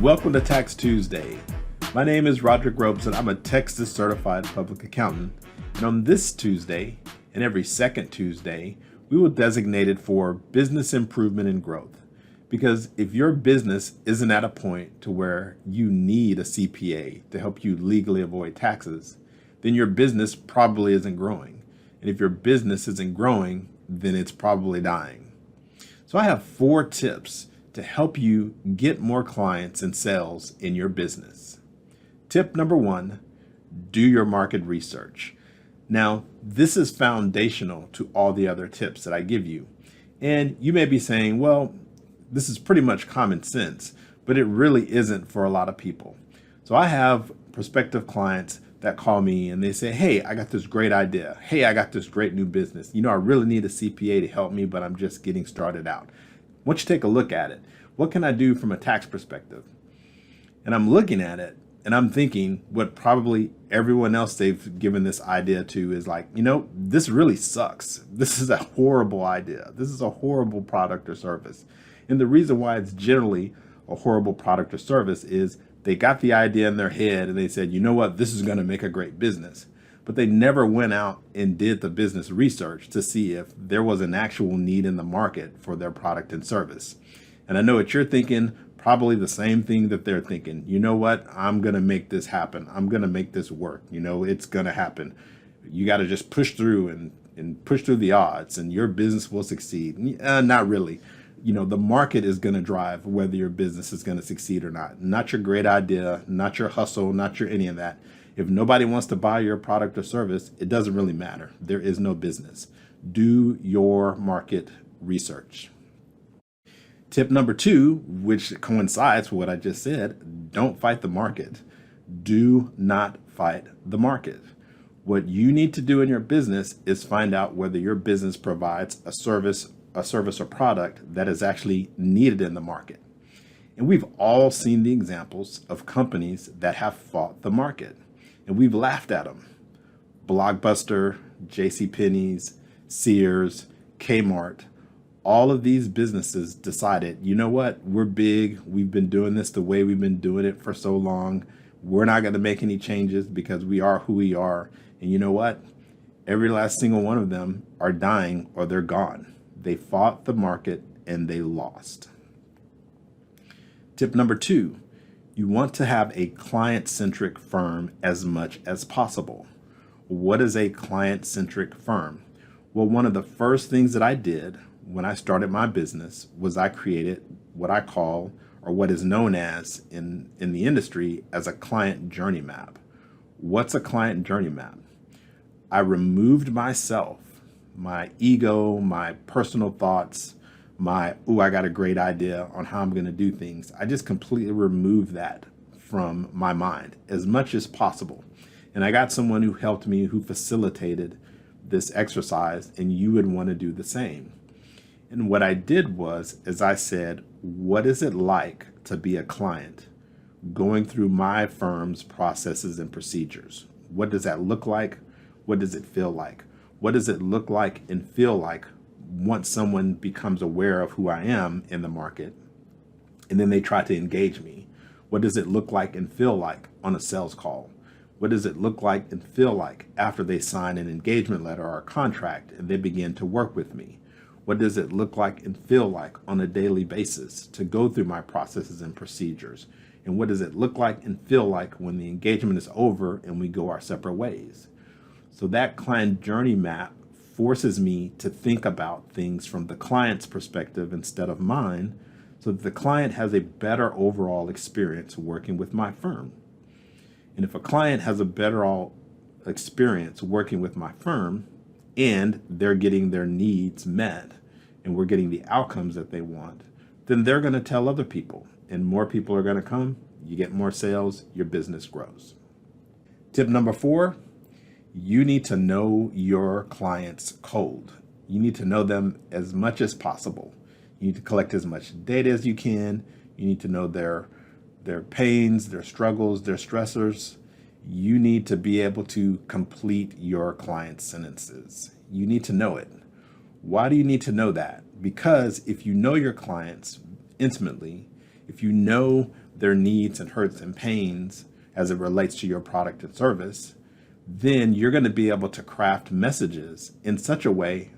Welcome to Tax Tuesday. My name is Roderick Ropes and I'm a Texas certified public accountant. And on this Tuesday and every second Tuesday, we will designate it for business improvement and growth. Because if your business isn't at a point to where you need a CPA to help you legally avoid taxes, then your business probably isn't growing. And if your business isn't growing, then it's probably dying. So I have 4 tips to help you get more clients and sales in your business. Tip number 1, do your market research. Now, this is foundational to all the other tips that I give you. And you may be saying, well, this is pretty much common sense, but it really isn't for a lot of people. So I have prospective clients that call me and they say, hey, I got this great idea. Hey, I got this great new business. I really need a CPA to help me, but I'm just getting started out. Why don't you take a look at it? What can I do from a tax perspective? And I'm looking at it and I'm thinking what probably everyone else they've given this idea to is like, this really sucks. This is a horrible idea. This is a horrible product or service. And the reason why it's generally a horrible product or service is they got the idea in their head and they said, you know what, this is going to make a great business. But they never went out and did the business research to see if there was an actual need in the market for their product and service. And I know what you're thinking, probably the same thing that they're thinking. You know what? I'm going to make this happen. I'm going to make this work. It's going to happen. You got to just push through and push through the odds and your business will succeed. Not really. The market is going to drive whether your business is going to succeed or not. Not your great idea, not your hustle, not your any of that. If nobody wants to buy your product or service, it doesn't really matter. There is no business. Do your market research. Tip number 2, which coincides with what I just said, don't fight the market. Do not fight the market. What you need to do in your business is find out whether your business provides a service or product that is actually needed in the market. And we've all seen the examples of companies that have fought the market. And we've laughed at them. Blockbuster, JCPenney's, Sears, Kmart, all of these businesses decided, you know what, we're big. We've been doing this the way we've been doing it for so long. We're not going to make any changes because we are who we are. And you know what? Every last single one of them are dying or they're gone. They fought the market and they lost. Tip number 2. You want to have a client-centric firm as much as possible. What is a client-centric firm? Well, one of the first things that I did when I started my business was I created what I call, or what is known as in the industry, as a client journey map. What's a client journey map? I removed myself, my ego, my personal thoughts, I got a great idea on how I'm going to do things. I just completely removed that from my mind as much as possible. And I got someone who helped me, who facilitated this exercise, and you would want to do the same. And what I did was, as I said, what is it like to be a client going through my firm's processes and procedures? What does that look like? What does it feel like? What does it look like and feel like once someone becomes aware of who I am in the market and then they try to engage me? What does it look like and feel like on a sales call? What does it look like and feel like after they sign an engagement letter or a contract and they begin to work with me? What does it look like and feel like on a daily basis to go through my processes and procedures? And what does it look like and feel like when the engagement is over and we go our separate ways? So that client journey map forces me to think about things from the client's perspective instead of mine, so that the client has a better overall experience working with my firm. And if a client has a better experience working with my firm and they're getting their needs met and we're getting the outcomes that they want, then they're going to tell other people and more people are going to come. You get more sales, your business grows. Tip number 4. You need to know your clients cold. You need to know them as much as possible. You need to collect as much data as you can. You need to know their pains, their struggles, their stressors. You need to be able to complete your client's sentences. You need to know it. Why do you need to know that? Because if you know your clients intimately, if you know their needs and hurts and pains as it relates to your product and service, then you're going to be able to craft messages in such a way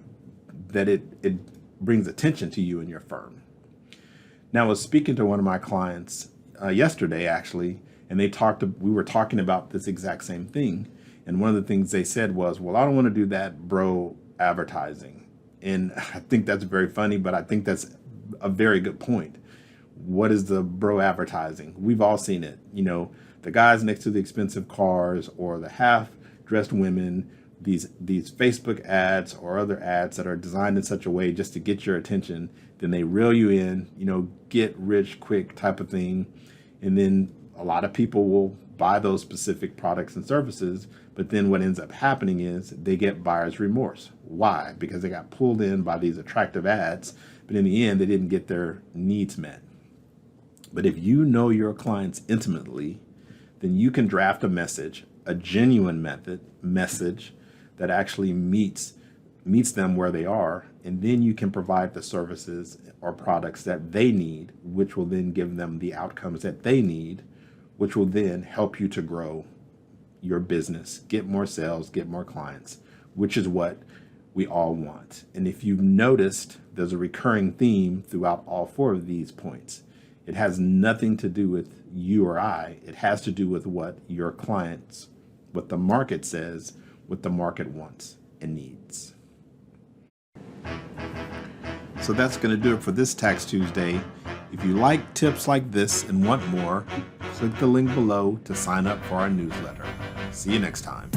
that it brings attention to you and your firm. Now, I was speaking to one of my clients yesterday, actually, and we were talking about this exact same thing. And one of the things they said was, well, I don't want to do that bro advertising. And I think that's very funny, but I think that's a very good point. What is the bro advertising? We've all seen it. You know, the guys next to the expensive cars, or the half-dressed women, these Facebook ads or other ads that are designed in such a way just to get your attention. Then they reel you in, you know, get rich quick type of thing. And then a lot of people will buy those specific products and services. But then what ends up happening is they get buyer's remorse. Why? Because they got pulled in by these attractive ads, but in the end, they didn't get their needs met. But if you know your clients intimately, then you can draft a message, a genuine message that actually meets them where they are, and then you can provide the services or products that they need, which will then give them the outcomes that they need, which will then help you to grow your business, get more sales, get more clients, which is what we all want. And if you've noticed, there's a recurring theme throughout all four of these points. It has nothing to do with you or I. It has to do with what your clients, what the market says, what the market wants and needs. So that's going to do it for this Tax Tuesday. If you like tips like this and want more, click the link below to sign up for our newsletter. See you next time.